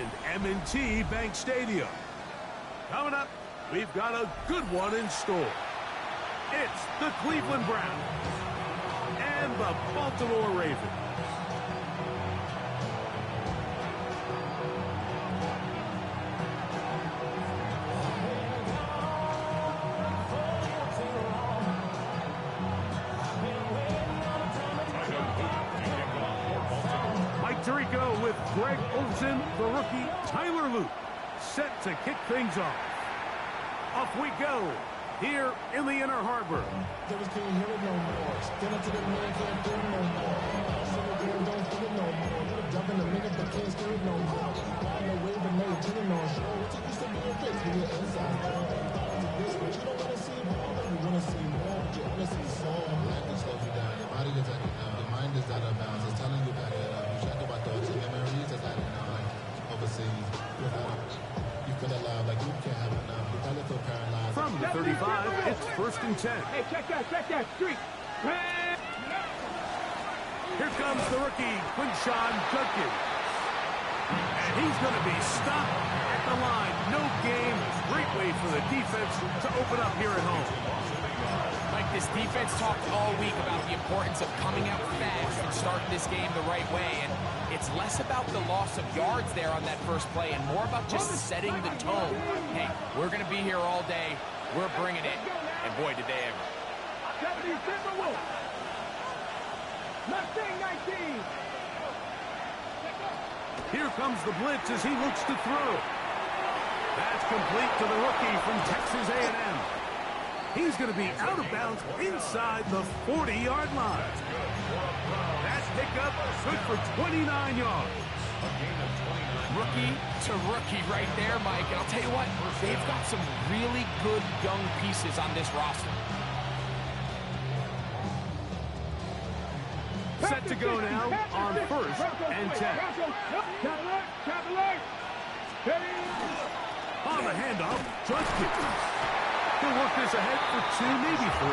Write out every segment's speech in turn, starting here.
and M&T Bank Stadium. Coming up, we've got a good one in store. It's the Cleveland Browns and the Baltimore Ravens. Tirico with Greg Olsen, the rookie, Tyler Luke, set to kick things off. Off we go, here in the Inner Harbor. From the 35, it's 1st and 10. Hey, check that, street. Here comes the rookie, Quinshawn Judkins. And he's going to be stopped at the line. No game. Great way for the defense to open up here at home. Mike, this defense talked all week about the importance of coming out fast and starting this game the right way. And it's less about the loss of yards there on that first play and more about just setting the tone. Hey, we're going to be here all day. We're bringing it. And boy, did they ever. Here comes the blitz as he looks to throw. That's complete to the rookie from Texas A&M. He's going to be out of bounds inside the 40-yard line. That pickup good for 29 yards. Rookie to rookie right there, Mike. And I'll tell you what, they've got some really good young pieces on this roster. Set to go now on 1st and 10. On the handoff, Judkins. He'll work this ahead for 2, maybe 3.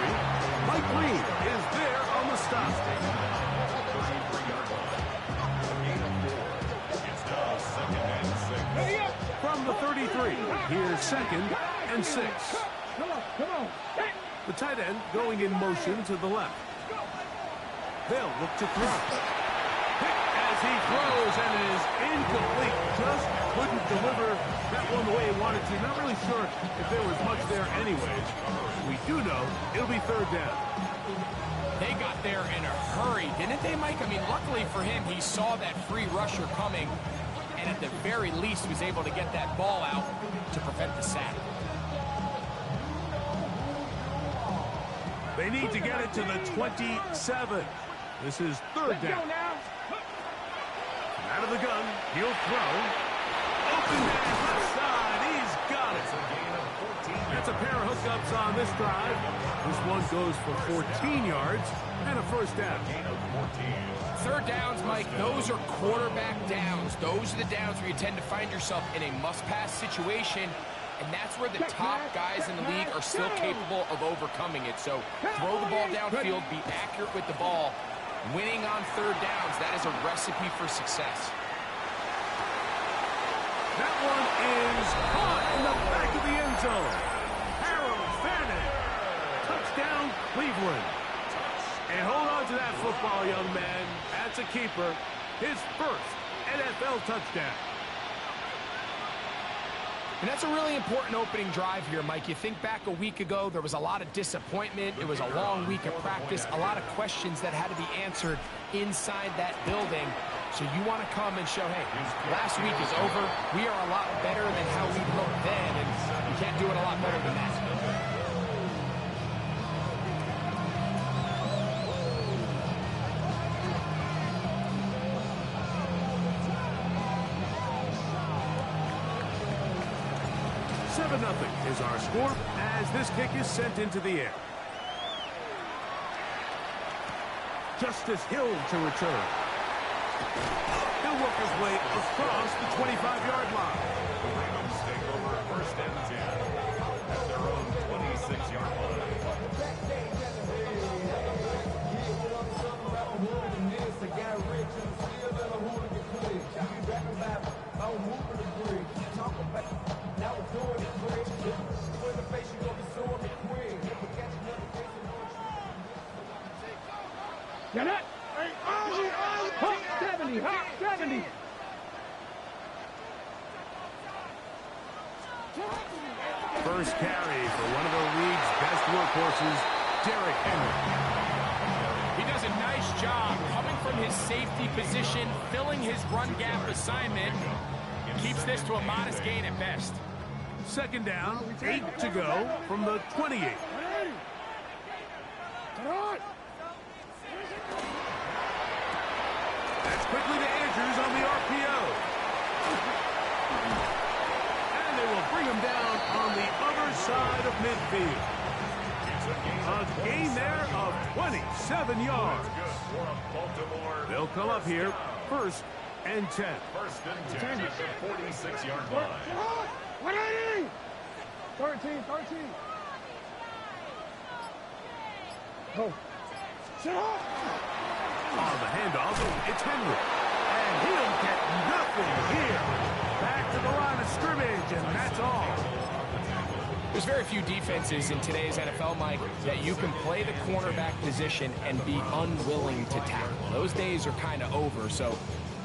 Mike Reed is there on the stop. From the 33, here's 2nd and 6. The tight end going in motion to the left. They'll look to throw. Hit as he throws and it is incomplete. Just couldn't deliver that one the way he wanted to. Not really sure if there was much there anyways. We do know it'll be 3rd down. They got there in a hurry, didn't they, Mike? I mean, luckily for him, he saw that free rusher coming and at the very least was able to get that ball out to prevent the sack. They need to get it to the 27. This is 3rd down. Out of the gun, he'll throw. Open man left side, he's got it. That's a pair of hookups on this drive. This one goes for 14 yards and a 1st down. 3rd downs, Mike, those are quarterback downs. Those are the downs where you tend to find yourself in a must-pass situation. And that's where the top guys in the league are still capable of overcoming it. So throw the ball downfield, be accurate with the ball. Winning on 3rd downs, that is a recipe for success. That one is caught in the back of the end zone. Harold Fanning. Touchdown, Cleveland. And hold on to that football, young man. That's a keeper. His 1st NFL touchdown. And that's a really important opening drive here, Mike. You think back a week ago, there was a lot of disappointment. It was a long week of practice, a lot of questions that had to be answered inside that building. So you want to come and show, hey, last week is over. We are a lot better than how we looked then, and you can't do it a lot better than that. Nothing is our score as this kick is sent into the air. Justice Hill to return. He'll work his way across the 25-yard line. Rams take over 1st and 10 at their own 26-yard line. First carry for one of the league's best workhorses, Derrick Henry. He does a nice job coming from his safety position, filling his run gap assignment. Keeps this to a modest gain at best. Second down, 8 to go from the 28. That's quickly to Andrews on the RPO. And they will bring him down on the other side of midfield. A gain there of 27 yards. They'll come up here, 1st and 10. 1st and 10 at the 46-yard line. 180! 13. Go. Shut up! On the handoff, it's Henry. And he'll get nothing here. Back to the line of scrimmage, and that's all. There's very few defenses in today's NFL, Mike, that you can play the cornerback position and be unwilling to tackle. Those days are kind of over, so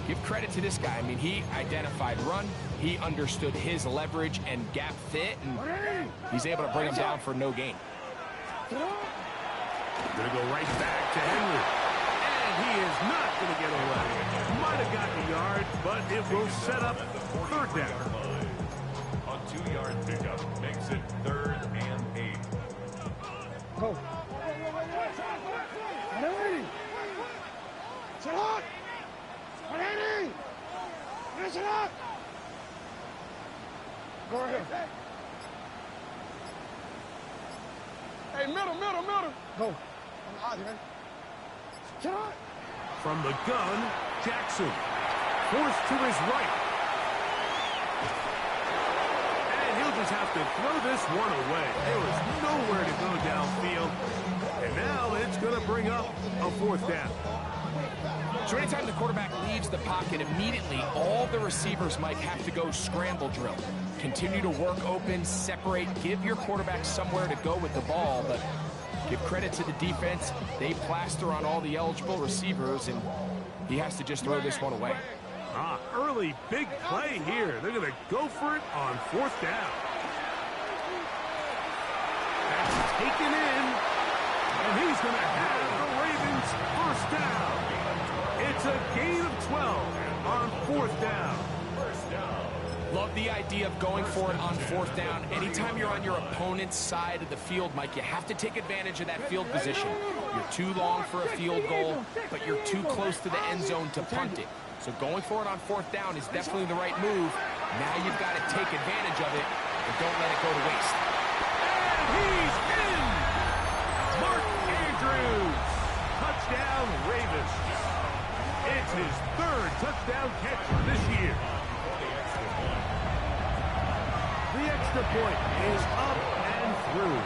give credit to this guy. I mean, he identified run, he understood his leverage and gap fit, and he's able to bring him down for no gain. Going to go right back to Henry. And he is not going to get away. Might have gotten a yard, but it will set up 3rd down. A 2-yard pickup makes it 3rd and 8. Go. 180! Shut up! 180! Finish it up! Go ahead. Hey, middle. Go. Shut up! From the gun, Jackson. Forced to his right. And he'll just have to throw this one away. There was nowhere to go downfield. And now it's going to bring up a 4th down. So anytime the quarterback leaves the pocket, immediately all the receivers might have to go scramble drill. Continue to work open, separate, give your quarterback somewhere to go with the ball, but give credit to the defense. They plaster on all the eligible receivers, and he has to just throw this one away. Early big play here. They're going to go for it on 4th down. That's taken in, and he's going to have the Ravens 1st down. It's a gain of 12 on 4th down. Love the idea of going for it on 4th down. Anytime you're on your opponent's side of the field, Mike, you have to take advantage of that field position. You're too long for a field goal, but you're too close to the end zone to punt it. So going for it on 4th down is definitely the right move. Now you've got to take advantage of it and don't let it go to waste. And he's in! Mark Andrews. Touchdown, Ravens. It's his 3rd touchdown catch this year. The extra point is up and through.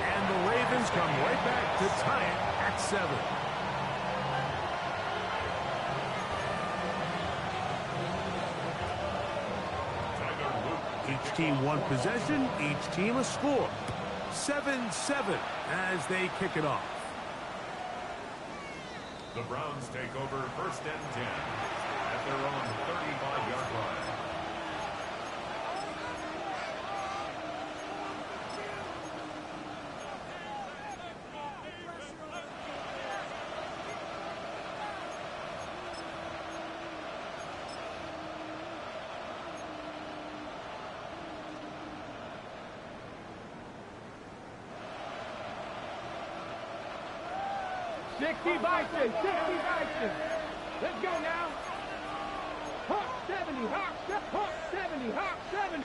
And the Ravens come right back to tie it at 7. Each team one possession, each team a score. 7-7 as they kick it off. The Browns take over 1st and 10 at their own 35-yard line. Bison. Let's go now. Hawk 70, Hawk 70, Hawk 70.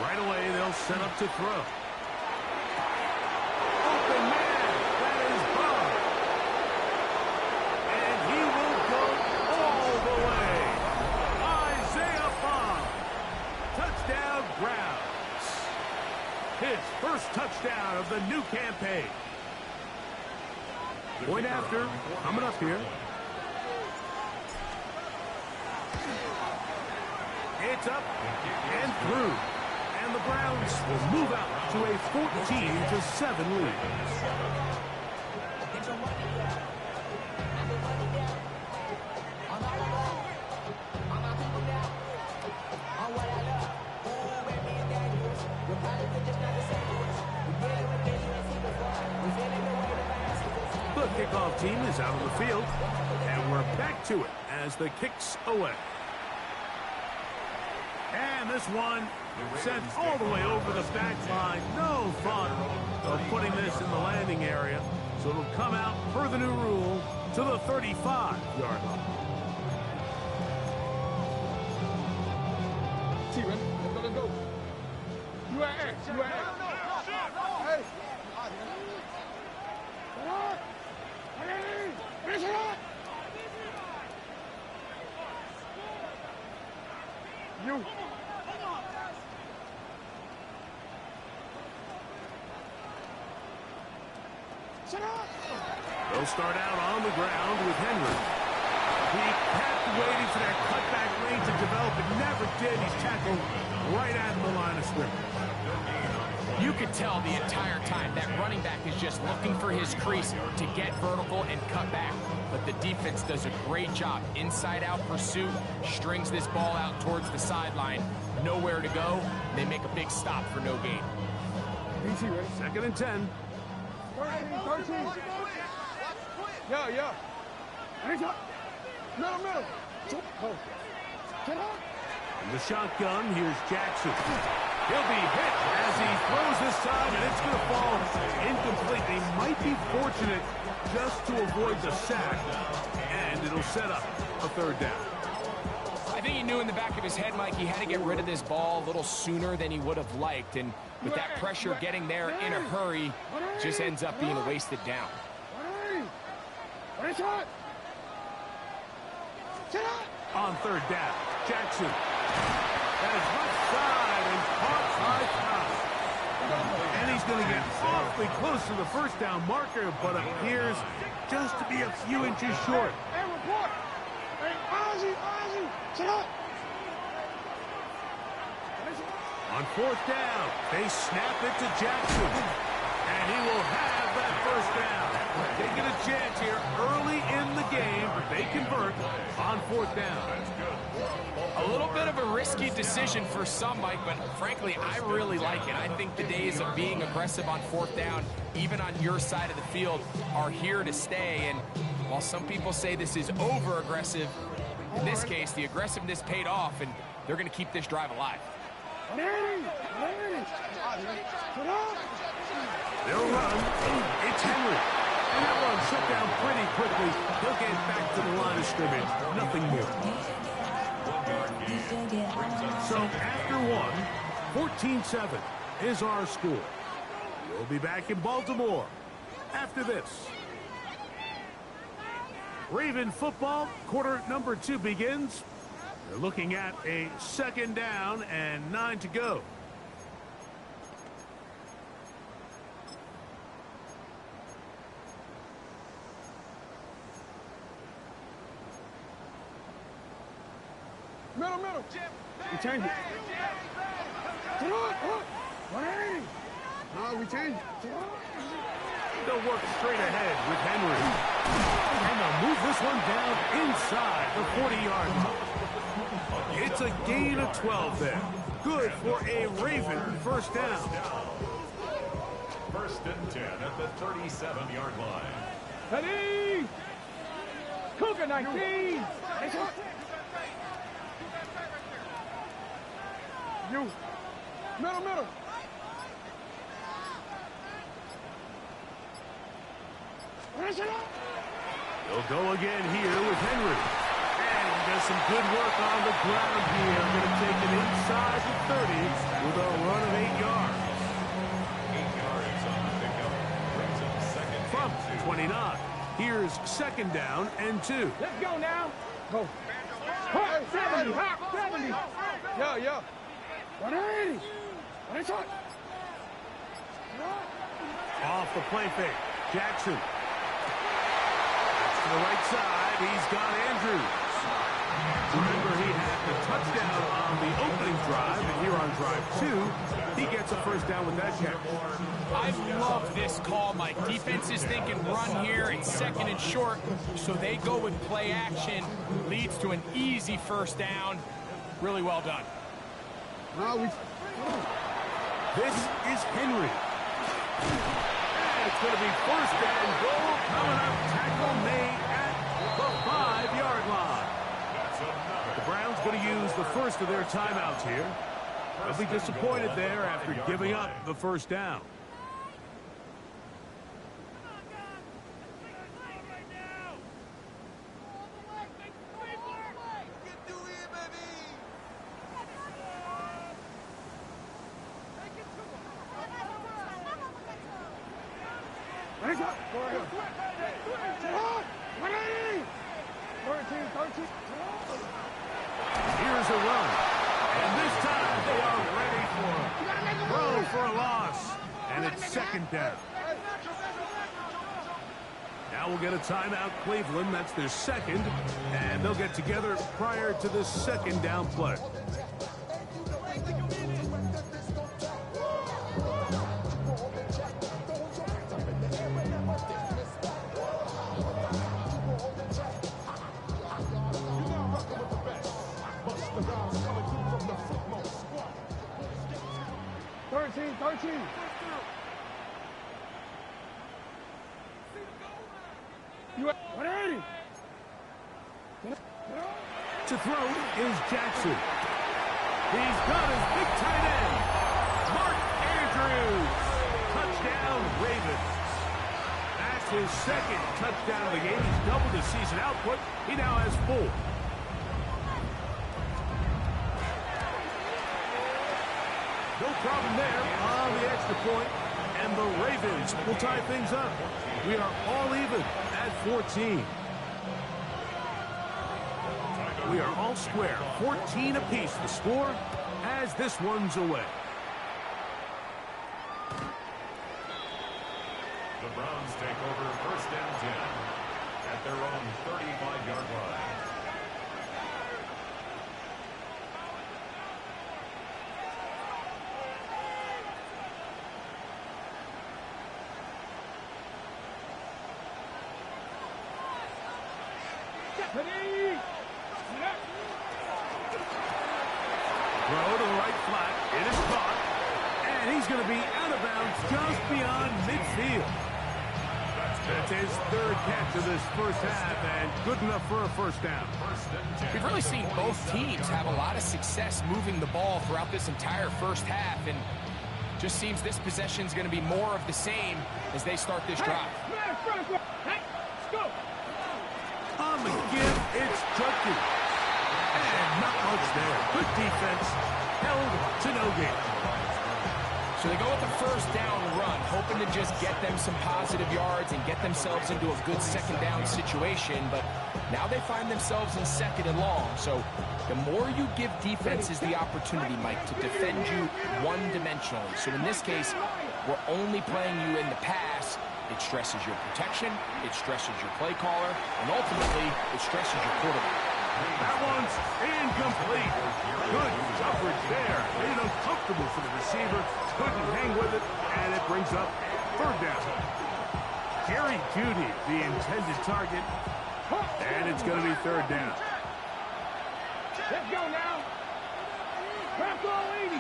Right away, they'll set up to throw. Open man, that is Bob. And he will go all the way. Isaiah Bob. Touchdown, Browns. His 1st touchdown of the new campaign. Point after, coming up here. It's up and through. And the Browns will move out to a 14-7 lead. kickoff team is out on the field, and we're back to it as the kick's away. And this one sent all the way over the back line. No fun of putting this in the landing area. So it'll come out per the new rule to the 35-yard line. T-Ren, let's go. You at X, you at X. Hey. You. They'll start out on the ground with Henry. He kept waiting for that cutback lane to develop. It never did. He's tackled right at the line of scrimmage. You could tell the entire time that running back is just looking for his crease to get vertical and cut back. But the defense does a great job. Inside-out pursuit, strings this ball out towards the sideline. Nowhere to go. They make a big stop for no gain. Easy, right? 2nd and 10. 13. Yeah. Middle. Oh. In the shotgun, here's Jackson. He'll be hit as he throws this time, and it's going to fall incomplete. They might be fortunate just to avoid the sack, and it'll set up a 3rd down. I think he knew in the back of his head, Mike, he had to get rid of this ball a little sooner than he would have liked, and with that pressure getting there in a hurry, just ends up being a wasted down. On 3rd down, Jackson. That is left side and caught by Powell. And he's going to get awfully close to the 1st down marker, but appears just to be a few inches short. On 4th down, they snap it to Jackson. And he will have that 1st down. They get a chance here early in the game. They convert on 4th down. A little bit of a risky decision for some, Mike, but frankly, I really like it. I think the days of being aggressive on 4th down, even on your side of the field, are here to stay. And while some people say this is over-aggressive, in this case, the aggressiveness paid off, and they're going to keep this drive alive. They'll run. It's Henry. And that one shut down pretty quickly. He'll get back to the line of scrimmage. Nothing more. So after one, 14-7 is our score. We'll be back in Baltimore after this. Raven football, quarter number 2 begins. They're looking at a 2nd down and 9 to go. Middle. We change it. No, we change it. They'll work straight ahead with Henry. And they'll move this one down inside the 40-yard line. It's a gain of 12 there. Good for a Raven 1st down. 1st and 10 at the 37-yard line. Ready? Cougar 19. You. Middle. They'll go again here with Henry. And does some good work on the ground here. Going to take it inside the 30 with a run of 8 yards. 8 yards on the pickup. Brings up 2nd From and 2. 29. Here's 2nd down and 2. Let's go now. Go. Hot 70. Hot 70. Yeah. 180. Off the play fake. Jackson. To the right side, he's got Andrews. Remember, he had the touchdown on the opening drive, and here on drive 2, he gets a 1st down with that catch. I love this call, Mike. Defense is thinking run here. It's 2nd and short, so they go with play action. Leads to an easy 1st down. Really well done. This is Henry. And it's going to be first and goal coming up. Tackle made at the 5-yard line. The Browns going to use the first of their timeouts here. They'll be disappointed there after giving up the first down. Here's a run. And this time they are ready for him. Throw for a loss. And it's second down. Now we'll get a timeout, Cleveland. That's their second. And they'll get together prior to the second down play. To throw is Jackson. He's got his big tight end, Mark Andrews. Touchdown, Ravens. That's his second touchdown of the game. He's doubled his season output. He now has 4. No problem there on the extra point, and the Ravens will tie things up. We are all even at 14. We are all square, 14 apiece. The score as this one's away. The Browns take over first and 10 at their own 35-yard line. Throw to the right flat. It is caught. And he's going to be out of bounds just beyond midfield. That's his third catch of this first half, and good enough for a first down. We've really seen both teams have a lot of success moving the ball throughout this entire first half, and just seems this possession is going to be more of the same as they start this drive. On the give, it's Judkins. And not much there. Good defense. Held to no gain. So they go with the first down run, hoping to just get them some positive yards and get themselves into a good second down situation. But now they find themselves in second and long. So the more you give defenses the opportunity, Mike, to defend you one-dimensionally. So in this case, we're only playing you in the pass. It stresses your protection, it stresses your play caller, and ultimately, it stresses your quarterback. That one's incomplete. Good coverage there. Made it uncomfortable for the receiver. Couldn't hang with it, and it brings up third down. Jerry Jeudy, the intended target, and it's going to be third down. Let's go now. Crack all 80.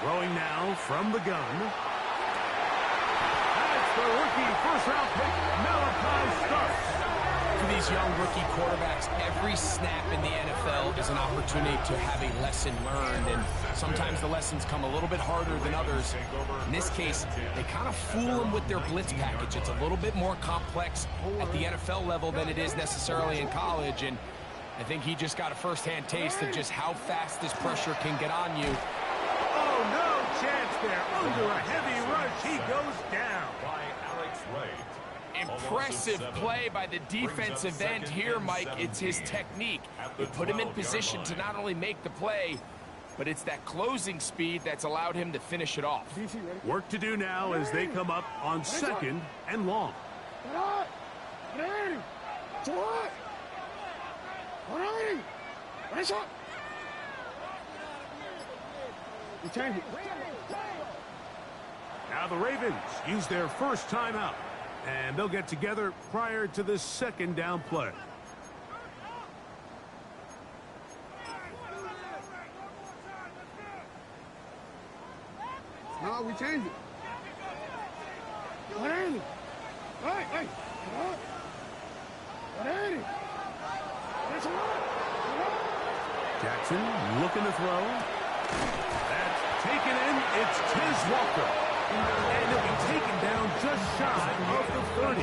Throwing now from the gun. That's the rookie first-round pick, Malachi Starks. For these young rookie quarterbacks, every snap in the NFL is an opportunity to have a lesson learned, and sometimes the lessons come a little bit harder than others. In this case, they kind of fool them with their blitz package. It's a little bit more complex at the NFL level than it is necessarily in college, and I think he just got a first-hand taste of just how fast this pressure can get on you. Oh, no chance there. Under a heavy rush, he goes down. By Alex Wright. Impressive play by the defensive end here, Mike. It's his technique. It put him in position to not only make the play, but it's that closing speed that's allowed him to finish it off. Work to do now as they come up on second and long. Now the Ravens use their first timeout, and they'll get together prior to the second down play. No, we changed it. 180. Hey. 180. That's a lot. Jackson looking to throw. That's taken in. It's Tiz Walker. And he'll be taken down just shy of the 30.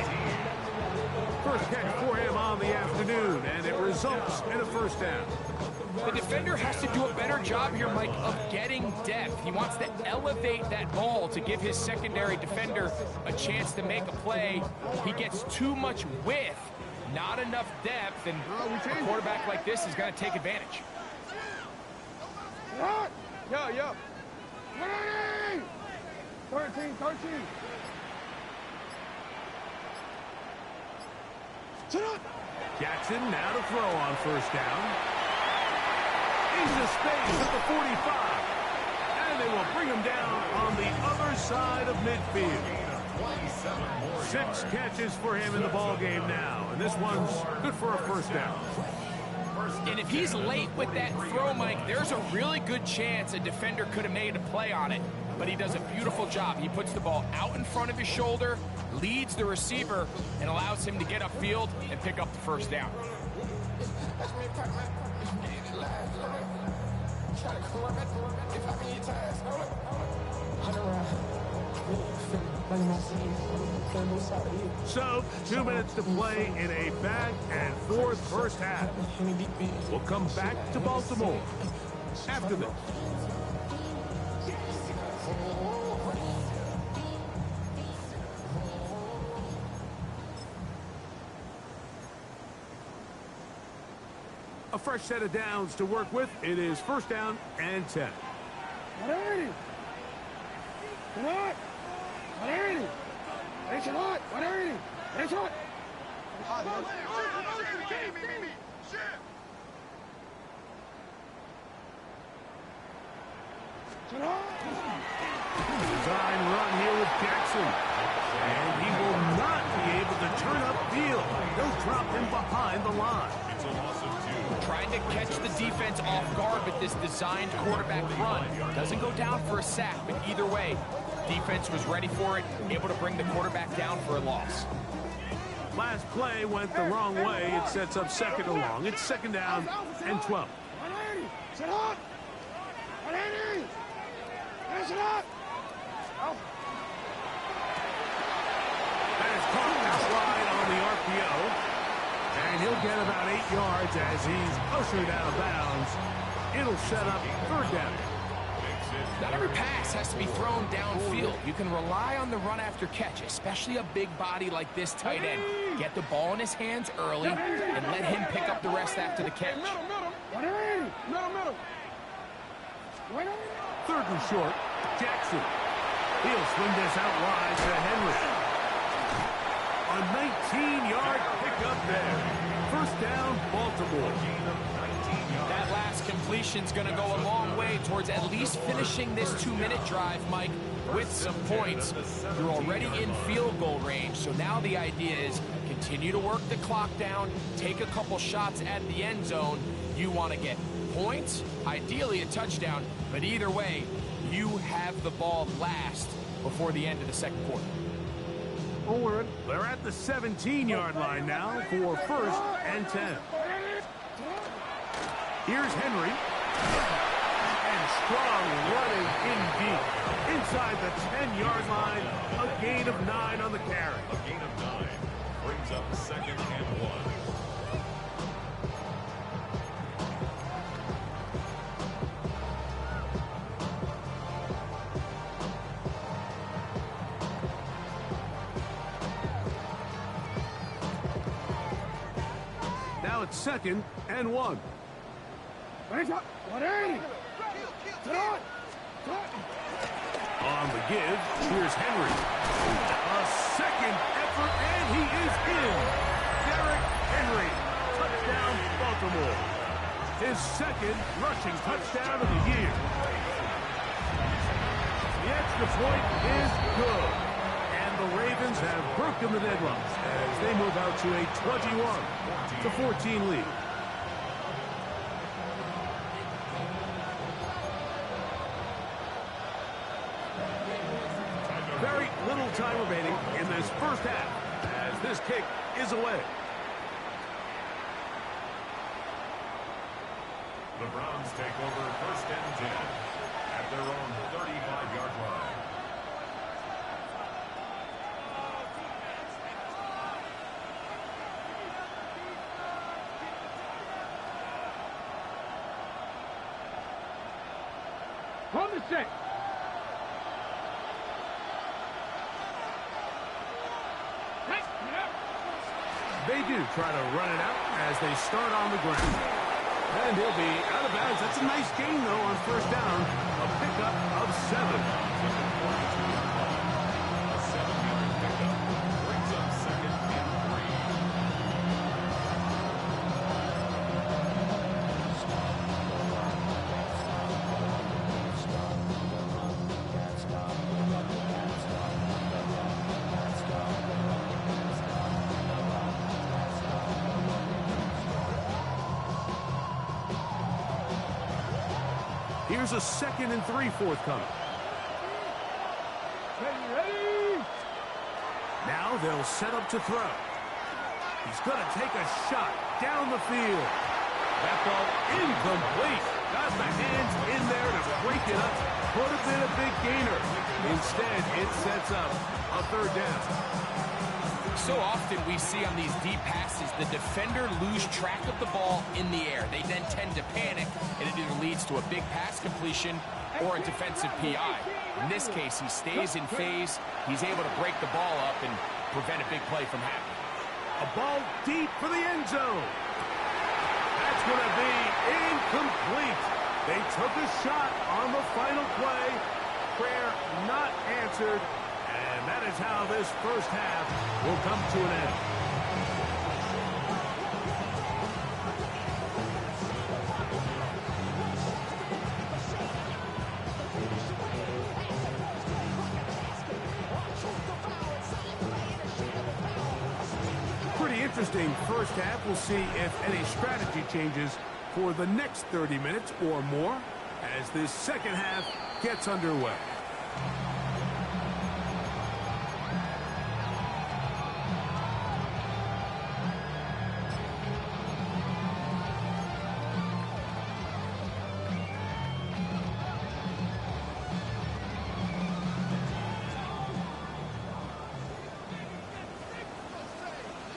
First catch for him on the afternoon, and it results in a first down. The defender has to do a better job here, Mike, of getting depth. He wants to elevate that ball to give his secondary defender a chance to make a play. He gets too much width, not enough depth, and a quarterback like this is going to take advantage. What? Yo. 13. Jackson now to throw on first down. Into space at the 45. And they will bring him down on the other side of midfield. 6 catches for him in the ball game now. And this one's good for a first down. And if he's late with that throw, Mike, there's a really good chance a defender could have made a play on it. But he does a beautiful job. He puts the ball out in front of his shoulder, leads the receiver, and allows him to get upfield and pick up the first down. So, 2 minutes to play in a back-and-forth first half. We'll come back to Baltimore after this. A fresh set of downs to work with. It is first down and 10. 180. Come on. 180. It's a lot. 180. It's a lot. Design run here with Jackson. And he will not be able to turn upfield. They'll drop him behind the line. It's a loss of 2. Trying to catch the defense off guard with this designed quarterback run. Doesn't go down for a sack, but either way, defense was ready for it, able to bring the quarterback down for a loss. Last play went the wrong way. It sets up second and long. It's second down and 12. 180. Sit up. 180. Finish it up. Oh. That is caught outside on the RPO. And he'll get about 8 yards as he's ushered out of bounds. It'll set up third down. Not every pass has to be thrown downfield. You can rely on the run after catch, especially a big body like this tight end. Get the ball in his hands early and let him pick up the rest after the catch. Middle. Third and short. Jackson. He'll swing this out wide to Henry. A 19-yard pickup there. First down, Baltimore. That last completion's going to go a long way towards at least finishing this 2-minute drive, Mike, with some points. You're already in field goal range, so now the idea is continue to work the clock down, take a couple shots at the end zone. You want to get points, ideally a touchdown, but either way, you have the ball last before the end of the second quarter. They're at the 17-yard line now for first and 10. Here's Henry. And strong running in deep. Inside the 10-yard line, a gain of 9 on the carry. A gain of 9 brings up second and 1. Now it's second and 1. 180. On the give, here's Henry. A second effort, and he is in. Derrick Henry, touchdown Baltimore. His second rushing touchdown of the year. The extra point is good. And the Ravens have broken the deadlock as they move out to a 21-14 lead. first half as this kick is away. The Browns take over first and 10 at their own 35-yard line. From the set. They do try to run it out as they start on the ground. And he'll be out of bounds. That's a nice gain, though, on first down. A pickup of 7. A 7-yard pickup brings up second and 3. Here's a 2nd and 3 forthcoming. Ready. Now they'll set up to throw. He's going to take a shot down the field. That ball incomplete. Got the hands in there to break it up. Could have been a big gainer. Instead, it sets up a 3rd down. So often we see on these deep passes, the defender lose track of the ball in the air. They then tend to panic, and it either leads to a big pass completion or a defensive PI. In this case, he stays in phase. He's able to break the ball up and prevent a big play from happening. A ball deep for the end zone. That's going to be incomplete. They took a shot on the final play. Prayer not answered. And that is how this first half will come to an end. Pretty interesting first half. We'll see if any strategy changes for the next 30 minutes or more as this second half gets underway.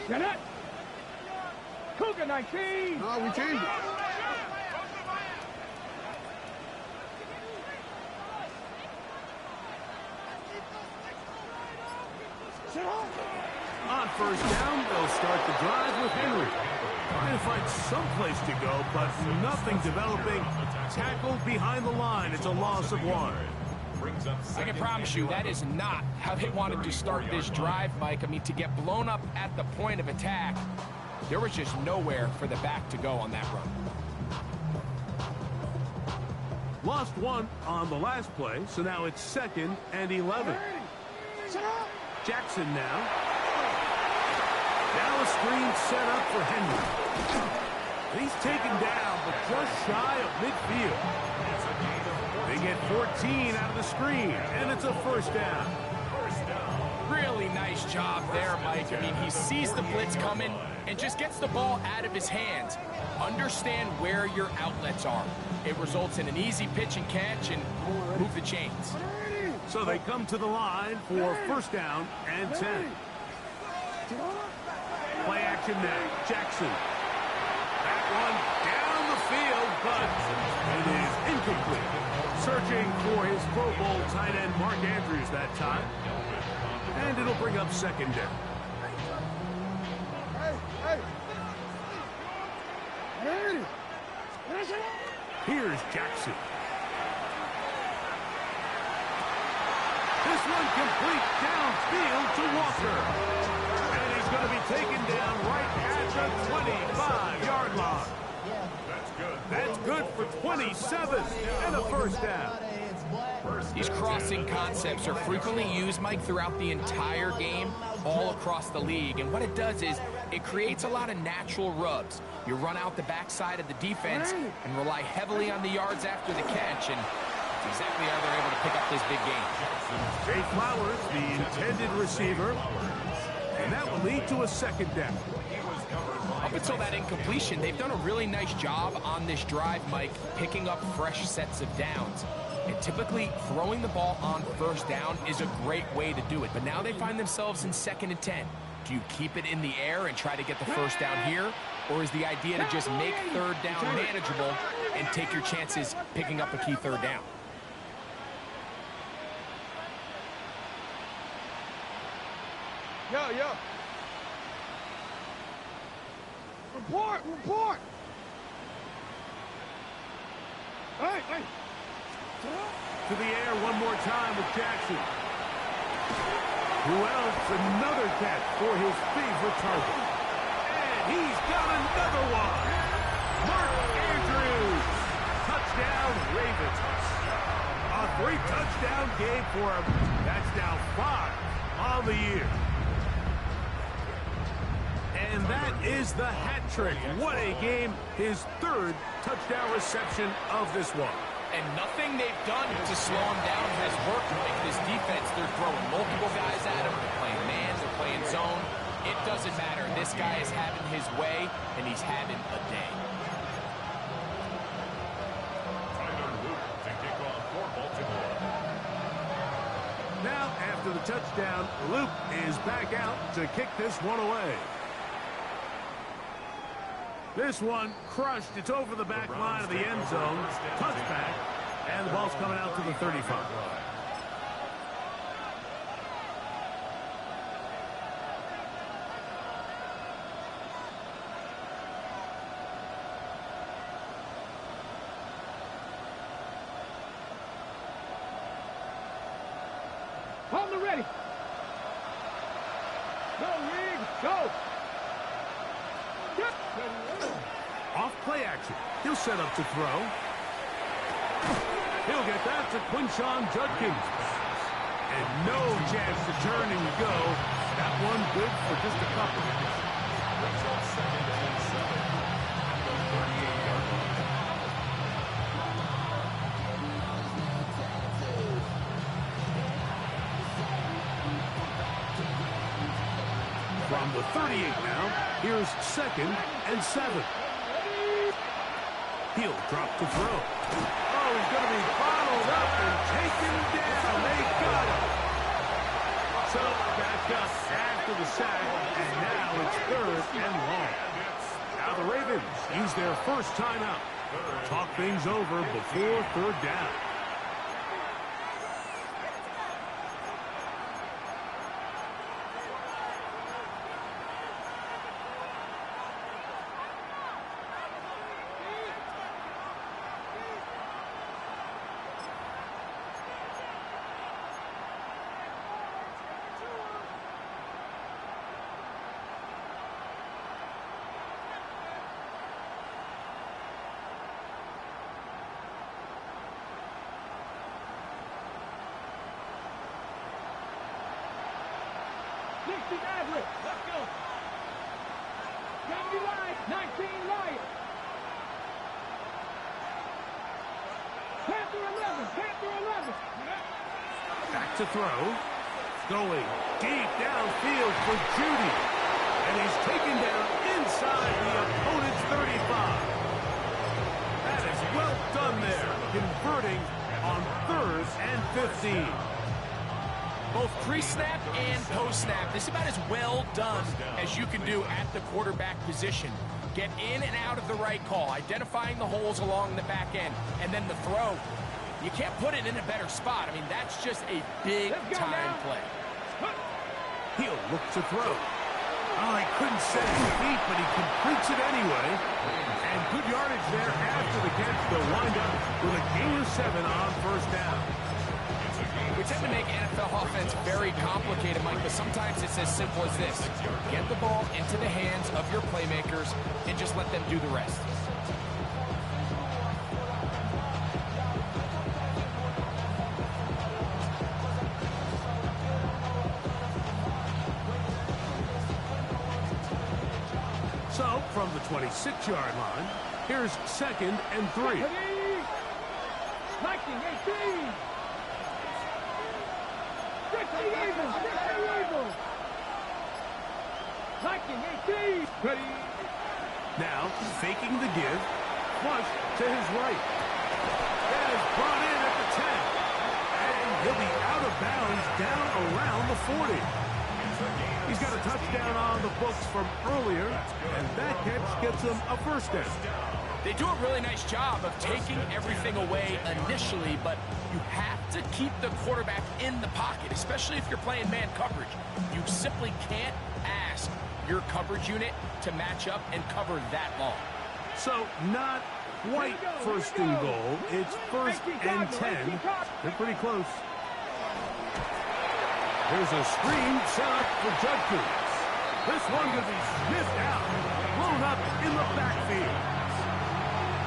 Get it. Cougar 19. No, we changed it. On first down, they'll start the drive with Henry. Trying to find some place to go, but nothing developing. Tackled behind the line. It's a loss of 1. I can promise you that is not how they wanted to start this drive, Mike. I mean, to get blown up at the point of attack, there was just nowhere for the back to go on that run. Lost 1 on the last play, so now it's 2nd and 11. Jackson now. Now a screen set up for Henry. He's taken down, but just shy of midfield. They get 14 out of the screen, and it's a first down. Really nice job there, Mike. I mean, he sees the blitz coming and just gets the ball out of his hands. Understand where your outlets are. It results in an easy pitch and catch and move the chains. So they come to the line for first down and 10. Play action now. Jackson. That one down the field, but it is incomplete. Searching for his Pro Bowl tight end Mark Andrews that time. And it'll bring up 2nd down. Here's Jackson. This one complete downfield to Walker. And he's going to be taken down right at the 25-yard line. That's good for 27 and a first down. These crossing concepts are frequently used, Mike, throughout the entire game, all across the league. And what it does is it creates a lot of natural rubs. You run out the backside of the defense and rely heavily on the yards after the catch, and that's exactly how they're able to pick up this big game. Jay Flowers, the intended receiver. lead to a second down. Up until that incompletion, they've done a really nice job on this drive, Mike, picking up fresh sets of downs. And typically, throwing the ball on first down is a great way to do it. But now they find themselves in 2nd and 10. Do you keep it in the air and try to get the first down here? Or is the idea to just make 3rd down manageable and take your chances picking up a key 3rd down? Yo. Report. Hey. To the air one more time with Jackson. Who else? Another catch for his favorite target. And he's got another one. Mark Andrews. Touchdown, Ravens. A 3-touchdown game for him. That's now 5 on the year. And that is the hat trick. What a game. His 3rd touchdown reception of this one. And nothing they've done to slow him down has worked. Like this defense, they're throwing multiple guys at him. They're playing man, they're playing zone. It doesn't matter. This guy is having his way, and he's having a day. Now, after the touchdown, Luke is back out to kick this one away. This one crushed. It's over the back line of the end zone. Touchback. And the ball's coming out to the 35. Hold the ready. Go, Rig. Go. Off play action. He'll set up to throw. He'll get that to Quinshon Judkins. And no chance to turn and go. That one good for just a couple. From the 38 now, here's 2nd and 7. He'll drop to throw. Oh, he's going to be bottled up and taken down. They got him. So back up after the sack, and now it's 3rd and long. Now the Ravens use their first timeout. Talk things over before 3rd down. Average. Let's go. 70 right, 19 right. Panther 11. Back to throw. Going deep downfield for Judy. And he's taken down inside the opponent's 35. That is well done there. Converting on 3rd and 15. Both pre-snap and post-snap, this is about as well done as you can do at the quarterback position. Get in and out of the right call, identifying the holes along the back end, and then the throw. You can't put it in a better spot. I mean, that's just a big-time play. He'll look to throw. Oh, he couldn't set his feet, but he completes it anyway. And good yardage there after the catch. They'll wind up with a gain of 7 on 1st down. We tend to make NFL offense very complicated, Mike, but sometimes it's as simple as this. Get the ball into the hands of your playmakers and just let them do the rest. So, from the 26-yard line, here's 2nd and 3. 19-18. Blocking, 18. Ready. Now, faking the give, flush to his right. That is brought in at the 10. And he'll be out of bounds down around the 40. He's got a touchdown on the books from earlier, and that catch gets him a first down. They do a really nice job of taking everything away initially, but you have to keep the quarterback in the pocket, especially if you're playing man coverage. You simply can't ask your coverage unit to match up and cover that long. So, not quite first and goal. It's first and 10. They're pretty close. There's a screen set up for Judkins. This one could be sniffed out, blown up in the backfield.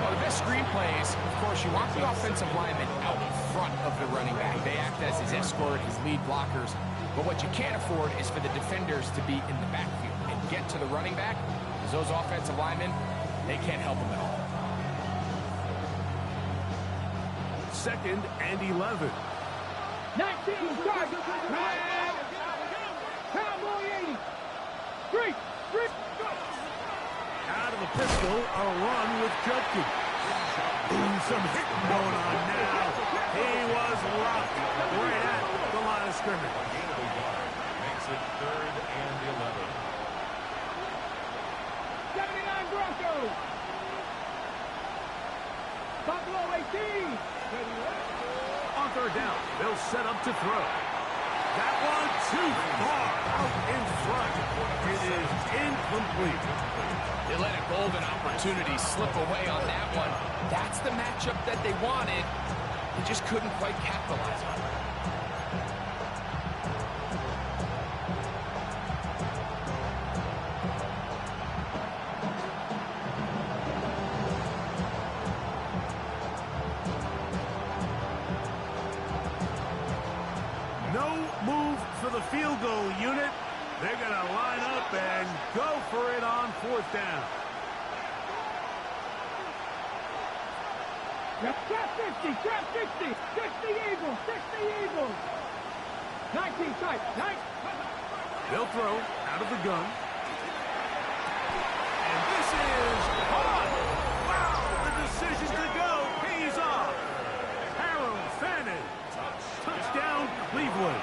Well, the best screen plays, of course, you want the offensive lineman out in front of the running back. They act as his escort, his lead blockers. But what you can't afford is for the defenders to be in the backfield and get to the running back, because those offensive linemen, they can't help him at all. Second and 11. 19, start. Cowboy 80. Three. Out of the pistol, a run with Judkins. Some hitting going on now. He was locked right at the line of scrimmage. Makes it third and 11. 79 Broncos. Buffalo 18. On third down, they'll set up to throw. That one too far out in front. It is incomplete. They let a golden opportunity slip away on that one. That's the matchup that they wanted. They just couldn't quite capitalize on it. No move for the field goal unit. They're going to line up and go for it on fourth down. Trap 50, trap 60. 60 Eagles, 60 Eagles. 19 tight, 9. They'll throw out of the gun. And this is on. Wow, the decision to go pays off. Harold Fannin. Touchdown, Cleveland.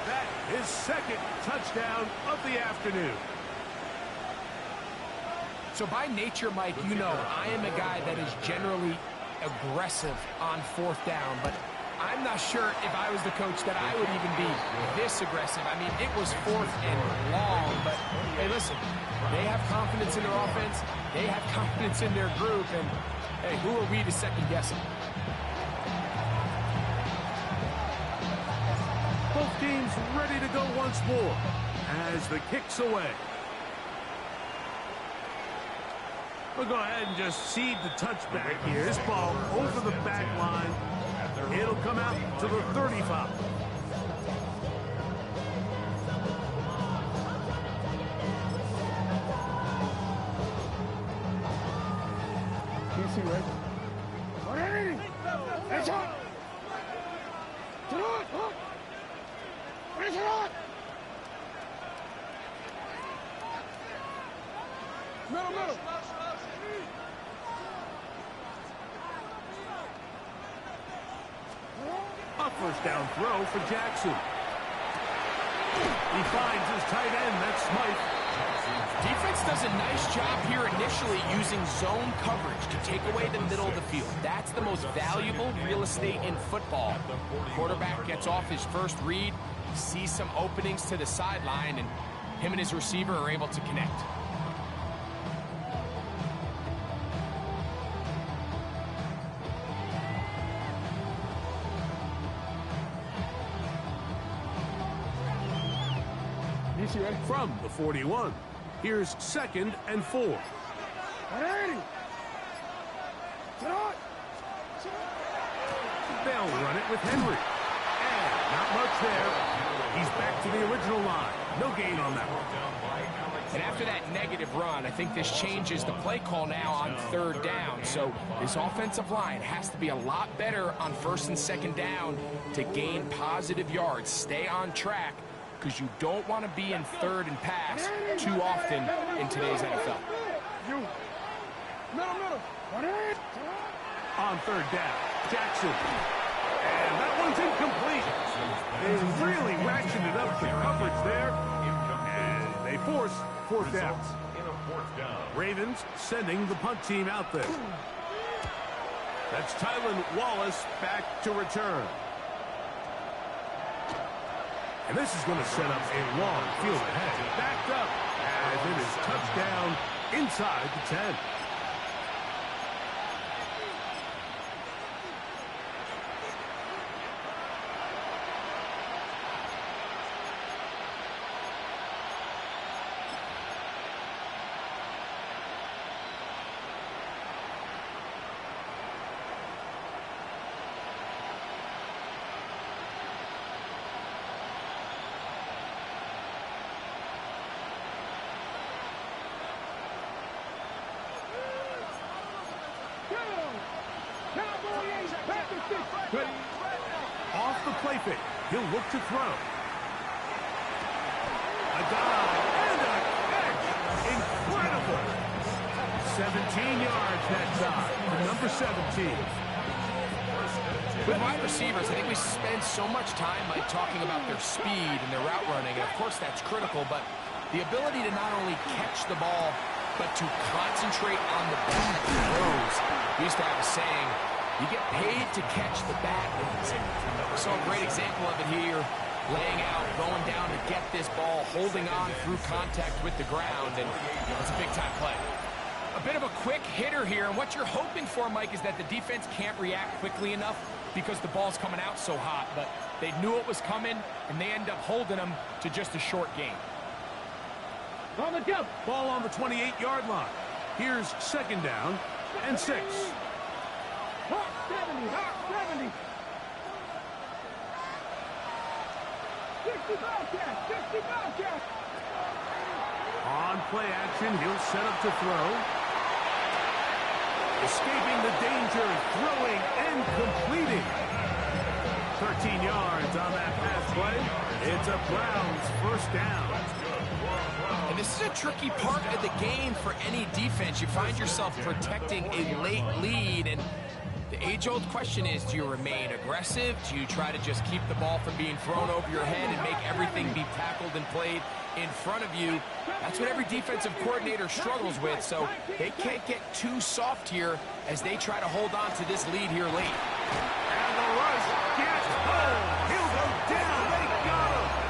That is second touchdown of the afternoon. So by nature, Mike, you know I am a guy that is generally aggressive on fourth down, but I'm not sure if I was the coach that I would even be this aggressive. I mean, it was fourth and long, but hey, listen, they have confidence in their offense, they have confidence in their group, and hey, who are we to second guess them? Both teams ready to go once more as the kick's away. We'll go ahead and just seed the touchback here. This ball over the back line. It'll come out to the 35. DC, right? Ready? It's on. To the hook. Where's it on? Middle. A first down throw for Jackson. He finds his tight end, that's Smythe. Defense does a nice job here initially using zone coverage to take away the middle of the field. That's the most valuable real estate in football. Quarterback gets off his first read, sees some openings to the sideline, and him and his receiver are able to connect. From the 41, here's second and 4. Ready? They'll run it with Henry. And not much there. He's back to the original line. No gain on that one. And after that negative run, I think this changes the play call now on third down. So this offensive line has to be a lot better on first and second down to gain positive yards, stay on track, because you don't want to be in third and pass too often in today's NFL. Middle. On third down, Jackson. And that one's incomplete. They really ratcheted up the coverage there. And they force fourth down. Ravens sending the punt team out there. That's Tylan Wallace back to return. And this is going to set up a long field ahead. Backed up as it is touchdown inside the 10. Off the play fake. He'll look to throw. A dive and a catch. Incredible. 17 yards that time for number 17. With wide receivers, I think we spend so much time talking about their speed and their route running, and of course that's critical, but the ability to not only catch the ball, but to concentrate on the bad throws. We used to have a saying, you get paid to catch the bad ones. We saw a great example of it here, laying out, going down to get this ball, holding on through contact with the ground, and it's a big-time play. A bit of a quick hitter here, and what you're hoping for, Mike, is that the defense can't react quickly enough because the ball's coming out so hot, but they knew it was coming, and they end up holding them to just a short gain. On the jump. Ball on the 28-yard line. Here's second down and 6. Hot 70. 60 Bobcat. On play action, he'll set up to throw. Escaping the danger, throwing and completing. 13 yards on that pass play. It's a Browns first down. And this is a tricky part of the game for any defense. You find yourself protecting a late lead, and the age-old question is, do you remain aggressive? Do you try to just keep the ball from being thrown over your head and make everything be tackled and played in front of you? That's what every defensive coordinator struggles with, so they can't get too soft here as they try to hold on to this lead here late. And the rush gets home. He'll go down. They got him.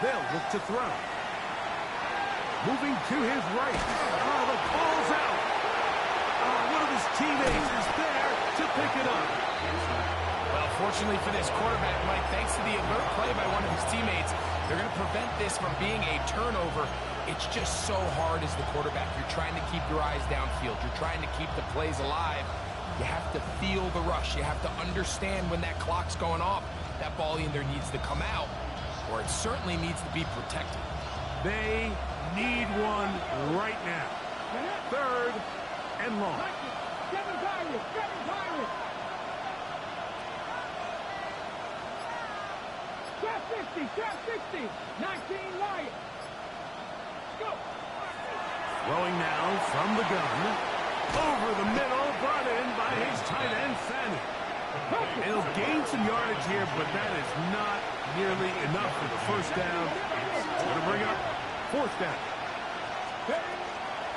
They'll look to throw. Moving to his right. Oh, the ball's out. Oh, one of his teammates is there to pick it up. Well, fortunately for this quarterback, Mike, thanks to the alert play by one of his teammates, they're going to prevent this from being a turnover. It's just so hard as the quarterback. You're trying to keep your eyes downfield. You're trying to keep the plays alive. You have to feel the rush. You have to understand when that clock's going off. That ball either needs to come out or it certainly needs to be protected. They need one right now. Third and long. Seven Pirates. Trap 60. 19 Lions. Go. Throwing now from the gun. Over the middle, brought in by his tight end, Fanning. He'll gain some yardage here, but that is not nearly enough for the first down. It's going to bring up fourth down.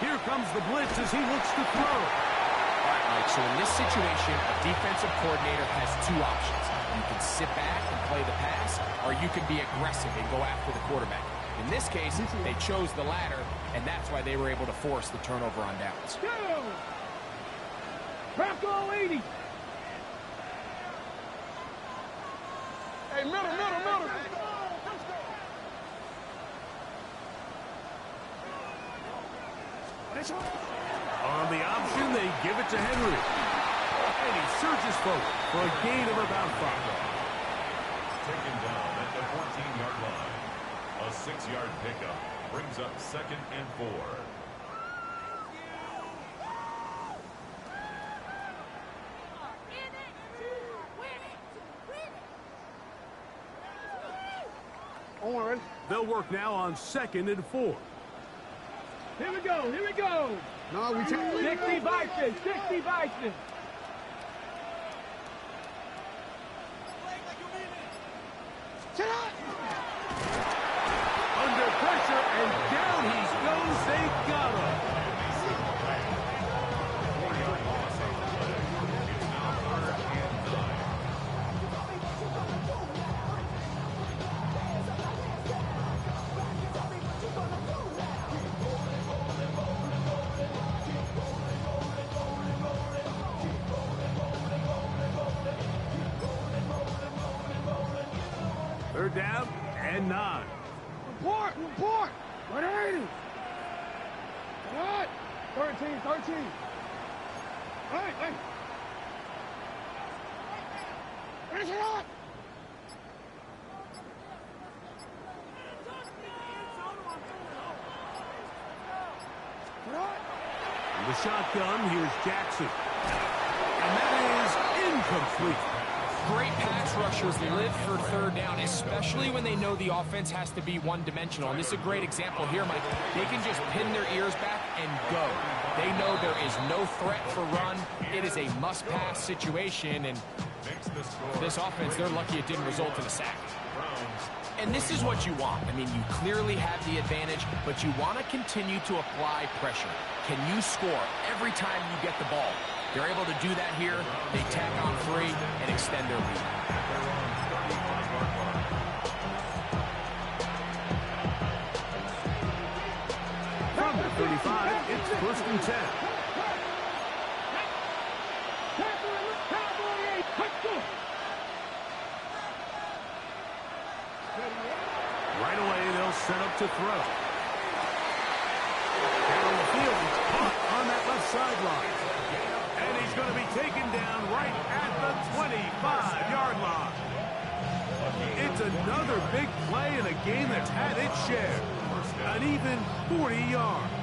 Here comes the blitz as he looks to throw. All right, Mike, so in this situation, a defensive coordinator has two options. You can sit back and play the pass, or you can be aggressive and go after the quarterback. In this case, they chose the latter, and that's why they were able to force the turnover on downs. Bronco 80. Hey, middle. On the option, they give it to Henry. And he surges forward for a gain of about 5. Taken down at the 14-yard line. A 6-yard pickup brings up 2nd and 4. Don't worry. They'll work now on 2nd and 4. Here we go. Here we go. No, we take 60 Bison. 60 Bison. Under pressure, and down he goes. They got him. Third down and 9. Report. 180. What? 13. Hey. Finish it up. In the shotgun, here's Jackson. And that is incomplete. Great pass rushers live for third down, especially when they know the offense has to be one-dimensional. And this is a great example here, Mike. They can just pin their ears back and go. They know there is no threat for run. It is a must-pass situation, and for this offense, they're lucky it didn't result in a sack. And this is what you want. I mean, you clearly have the advantage, but you want to continue to apply pressure. Can you score every time you get the ball? They're able to do that here. They tack on 3 and extend their lead. From the 35, it's 1st and 10. Right away, they'll set up to throw. Down the field, caught on that left sideline. And he's going to be taken down right at the 25-yard line. It's another big play in a game that's had its share. An even 40 yards.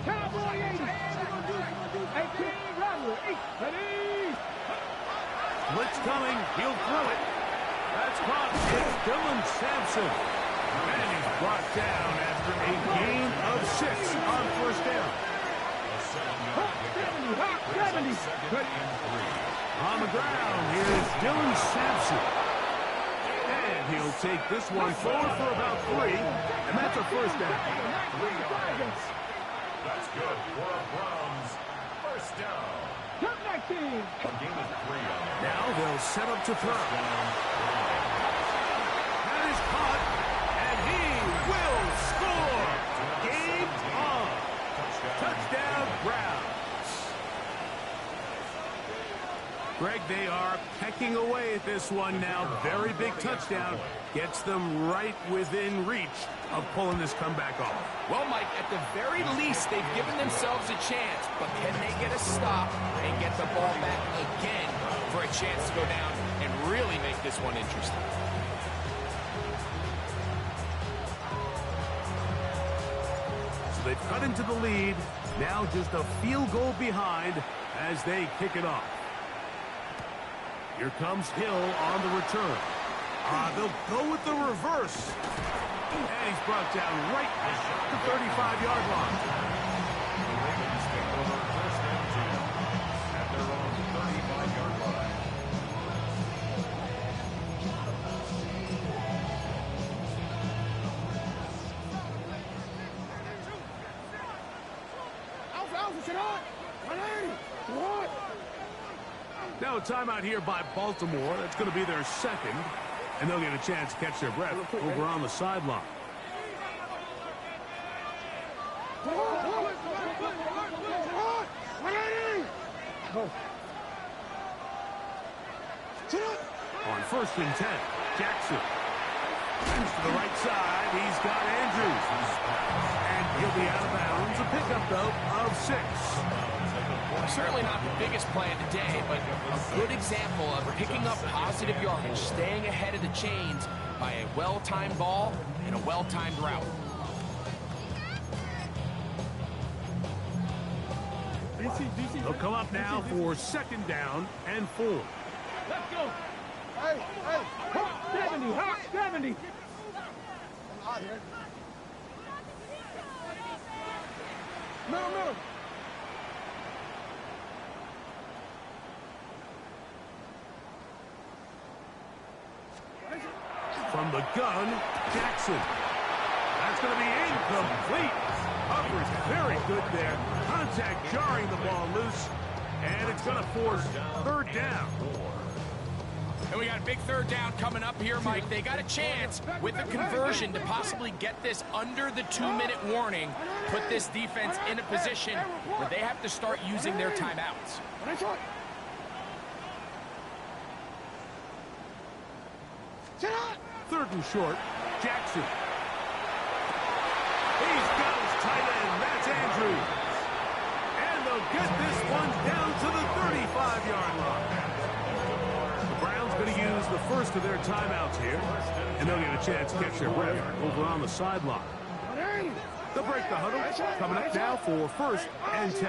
Cowboy 80. 18, Robert. 8. Blitz coming. He'll throw it. That's caught. It's Dylan Sampson. And he's brought down after a gain of 6 on 1st down. 70. On the ground, here's Dylan Sampson. And he'll take this one forward for about 3. And that's a 1st down. That's good for a Browns 1st down. A gain of 3 on that. Now they'll set up to throw. That is caught, and he will score. Game on. Touchdown, Browns. Greg, they are pecking away at this one now. Very big touchdown. Gets them right within reach of pulling this comeback off. Well, Mike, at the very least, they've given themselves a chance. But can they get a stop and get the ball back again for a chance to go down and really make this one interesting? So they've cut into the lead. Now just a field goal behind as they kick it off. Here comes Hill on the return. They'll go with the reverse. And he's brought down right at the 35-yard line. The Ravens take over 1st and 10 at their own 35-yard line. Now a timeout here by Baltimore. That's going to be their 2nd. And they'll get a chance to catch their breath over on the sideline. On 1st and 10, Jackson. Turns to the right side. He's got Andrews. And he'll be out of bounds. A pickup, though, of 6. Certainly not the biggest play of the day, but a good example of picking up positive yardage, staying ahead of the chains by a well-timed ball and a well-timed route. They'll come up now for 2nd down and 4. Let's go. Hey, Hawk 70, Hawk 70. I'm out here. Middle. From the gun, Jackson. That's going to be incomplete. Coverage very good there. Contact jarring the ball loose. And it's going to force third down. And we got a big third down coming up here, Mike. They got a chance with a conversion to possibly get this under the 2-minute warning, put this defense in a position where they have to start using their timeouts. Third and short, Jackson. He's got his tight end. That's Andrews. And they'll get this one down to the 35-yard line. The Browns going to use the first of their timeouts here, and they'll get a chance to catch their breath over on the sideline. They'll break the huddle. Coming up now for first and 10.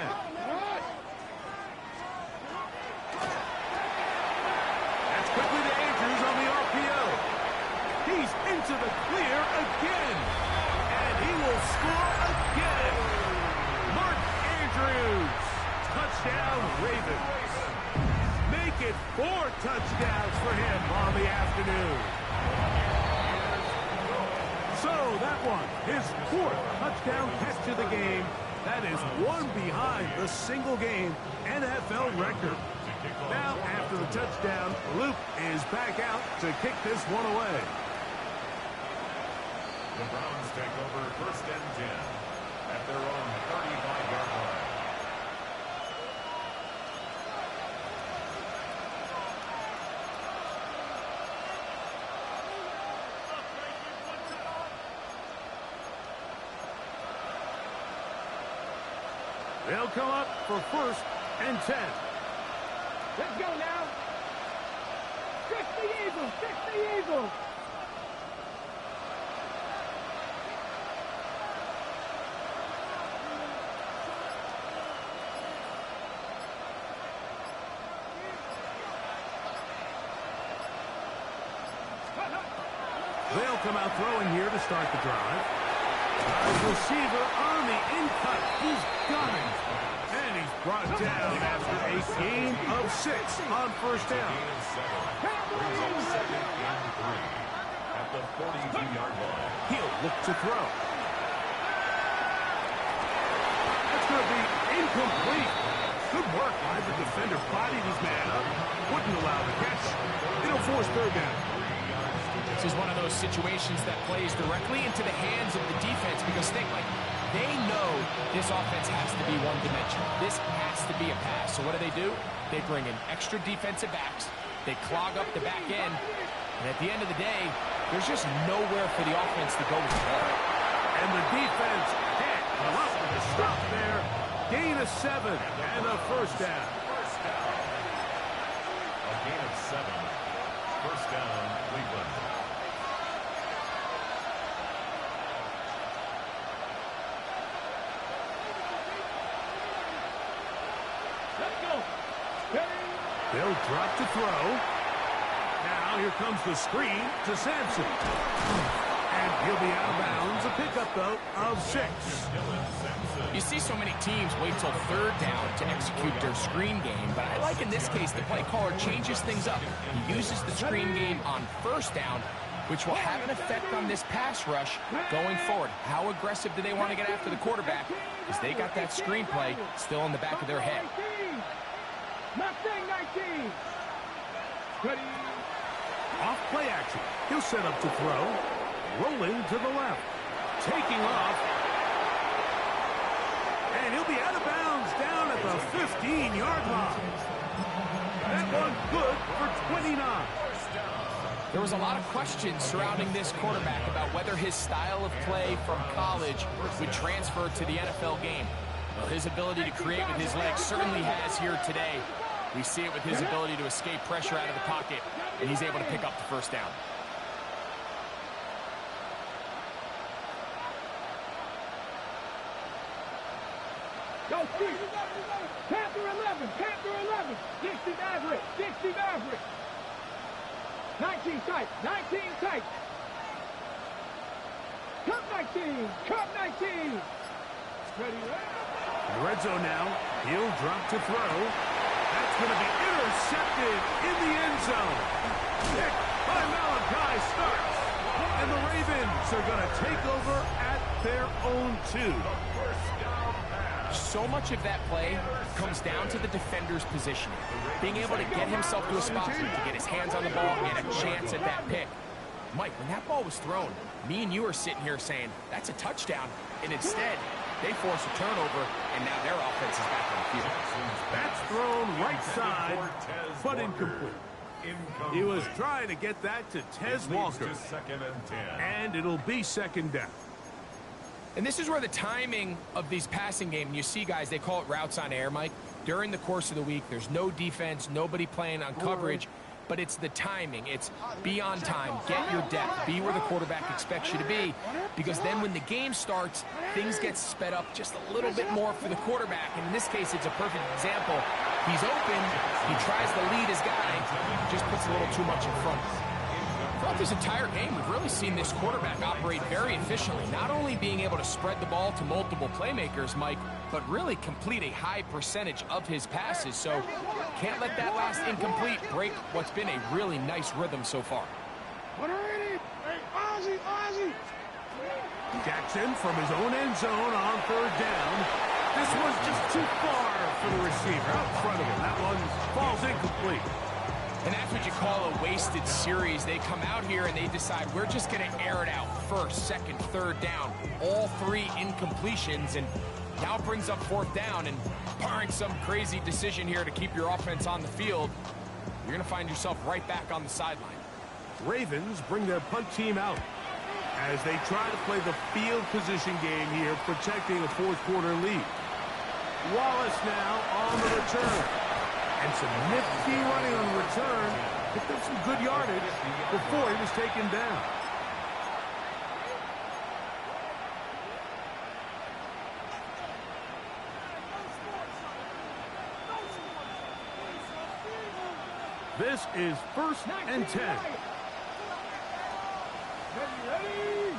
That's quickly to Andrews on the RPO. He's into the clear again. And he will score again. Mark Andrews. Touchdown, Ravens. Make it 4 touchdowns for him on the afternoon. So that one, his 4th touchdown catch of the game. That is one behind the single-game NFL record. Now, after the touchdown, Luke is back out to kick this one away. The Browns take over first and 10 at their own 35-yard line. They'll come up for first and 10. Let's go now. Fix the Eagles. They'll come out throwing here to start the drive. His receiver on the in-cut. He's got him. And he's brought down after a gain of 6 on first down. Second and 3 at the 42-yard line. He'll look to throw. That's going to be incomplete. Good work by the defender. Bodied his man up. Wouldn't allow the catch. It'll force third down. This is one of those situations that plays directly into the hands of the defense because they know this offense has to be one-dimensional. This has to be a pass. So what do? They bring in extra defensive backs. They clog up the back end. And at the end of the day, there's just nowhere for the offense to go with the ball. And the defense can't come up with a stop there. Gain of 7 and a first down. A gain of 7. First down, Cleveland. They'll drop to throw. Now here comes the screen to Sampson. And he'll be out of bounds. A pickup, though, of 6. You see so many teams wait till third down to execute their screen game, but I like in this case the play caller changes things up. He uses the screen game on first down, which will have an effect on this pass rush going forward. How aggressive do they want to get after the quarterback? Because they got that screen play still in the back of their head. Mustang 19. Ready. Off play action. He'll set up to throw. Rolling to the left. Taking off. And he'll be out of bounds down at the 15-yard line. That one good for 29. There was a lot of questions surrounding this quarterback about whether his style of play from college would transfer to the NFL game. Well, his ability to create with his legs certainly has here today. We see it with his ability to escape pressure out of the pocket, and he's able to pick up the first down. Go, Steve. Panther 11. Dixie Maverick. 19 tight. 19 tight. Cup 19. Cup 19. Ready. Red zone now. He'll drop to throw. That's going to be intercepted in the end zone. Picked by Malachi Starks. And the Ravens are going to take over at their own 2. So much of that play comes down to the defender's positioning. Being able to get himself to a spot to get his hands on the ball and a chance at that pick. Mike, when that ball was thrown, me and you are sitting here saying, that's a touchdown. And instead, they force a turnover, and now their offense is back on the field. That's thrown right side, but incomplete. He was trying to get that to Tez Walker. And it'll be second down. And this is where the timing of these passing games, you see guys, they call it routes on air, Mike. During the course of the week, there's no defense, nobody playing on coverage, but it's the timing. It's be on time, get your depth, be where the quarterback expects you to be, because then when the game starts, things get sped up just a little bit more for the quarterback. And in this case, it's a perfect example. He's open, he tries to lead his guy, just puts a little too much in front. Throughout this entire game, we've really seen this quarterback operate very efficiently, not only being able to spread the ball to multiple playmakers, Mike, but really complete a high percentage of his passes. So can't let that last incomplete break what's been a really nice rhythm so far. Jackson from his own end zone on third down. This was just too far for the receiver out in front of him. That one falls incomplete. And that's what you call a wasted series. They come out here and they decide we're just going to air it out first, second, third down. All 3 incompletions, and now it brings up fourth down. And barring some crazy decision here to keep your offense on the field, you're going to find yourself right back on the sideline. Ravens bring their punt team out as they try to play the field position game here, protecting a fourth quarter lead. Wallace now on the return. And some nifty running on the return. Picked up some good yardage before he was taken down. This is 1st and 10. Ready.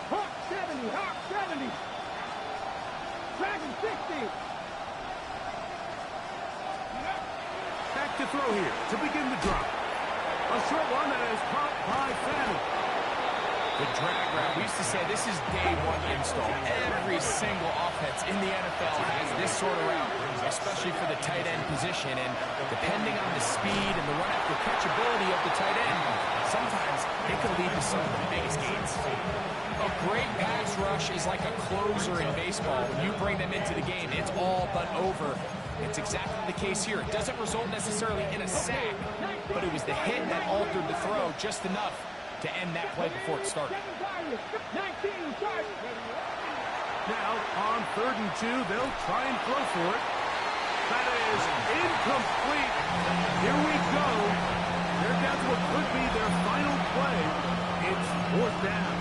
Hawk 70. Hawk 70. Dragon 60. Back to throw here to begin the drop. A short one that is caught by Fanning. The drag route, we used to say this is day 1 install. Every single offense in the NFL has this sort of route, especially for the tight end position. And depending on the speed and the run-after catchability of the tight end, sometimes it can lead to some of the biggest gains. A great pass rush is like a closer in baseball. When you bring them into the game, it's all but over. It's exactly the case here. It doesn't result necessarily in a sack, but it was the hit that altered the throw just enough to end that play before it started. Now, on 3rd and 2, they'll try and throw for it. That is incomplete. Here we go. They're down to what could be their final play. It's 4th down.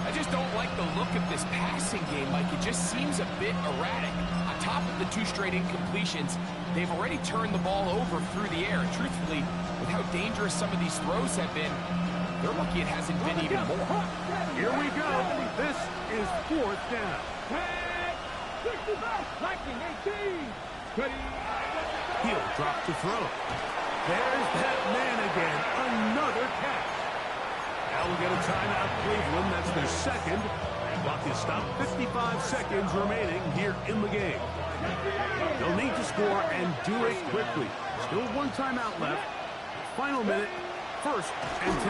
I just don't like the look of this passing game, Mike. It just seems a bit erratic. On top of the 2 straight incompletions, they've already turned the ball over through the air. And truthfully, with how dangerous some of these throws have been, they're lucky it hasn't been even more. Here we go. This is 4th down. 19-18. He'll drop to throw. There's that man again. Another catch. Now we'll get a timeout, Cleveland. That's their second. Clock is stopped. 55 seconds remaining here in the game. They'll need to score and do it quickly. Still 1 timeout left. Final minute, 1st and 10.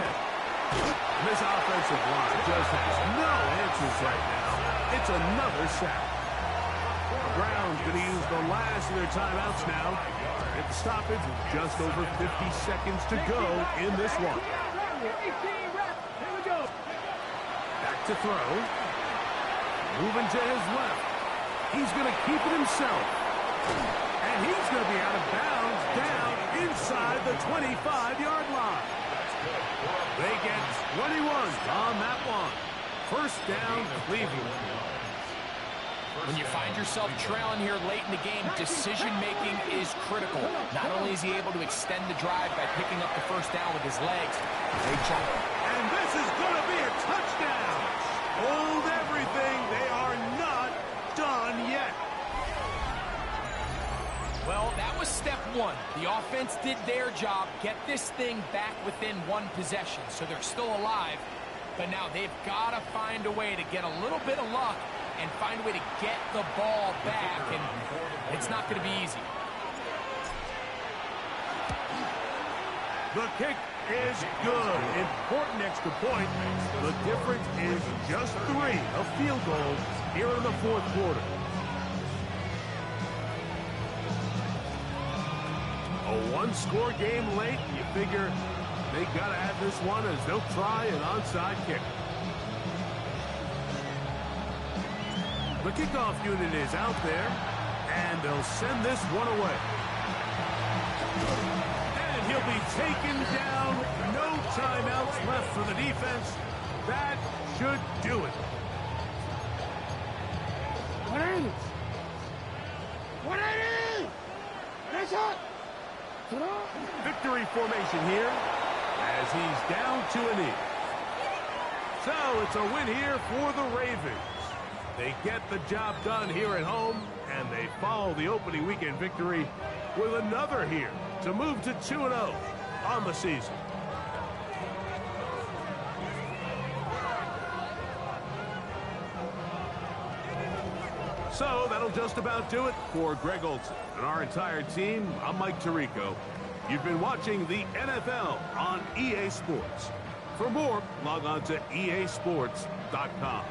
This offensive line just has no answers right now. It's another sack. The Browns going to use the last of their timeouts now. At the stoppage, just over 50 seconds to go in this one. Back to throw. Moving to his left. He's going to keep it himself. And he's going to be out of bounds down inside the 25-yard line. They get 21 on that one. 1st down, Cleveland. When you find yourself trailing here late in the game, decision-making is critical. Not only is he able to extend the drive by picking up the first down with his legs, great job. And this is going to be a touchdown. Hold everything. They are not done yet. Well, that was step one. The offense did their job, get this thing back within one possession, so they're still alive. But now they've got to find a way to get a little bit of luck and find a way to get the ball back, and it's not going to be easy. The kick is good. Important extra point. The difference is just 3 of field goals here in the fourth quarter. A one-score game late, you figure they got to have this one as they'll try an onside kick. The kickoff unit is out there, and they'll send this one away. And he'll be taken down. No timeouts left for the defense. That should do it. What is it? What is it? That's it. Victory formation here as he's down to a knee. So it's a win here for the Ravens. They get the job done here at home, and they follow the opening weekend victory with another here to move to 2-0 on the season. So that'll just about do it for Greg Olson and our entire team. I'm Mike Tirico. You've been watching the NFL on EA Sports. For more, log on to easports.com.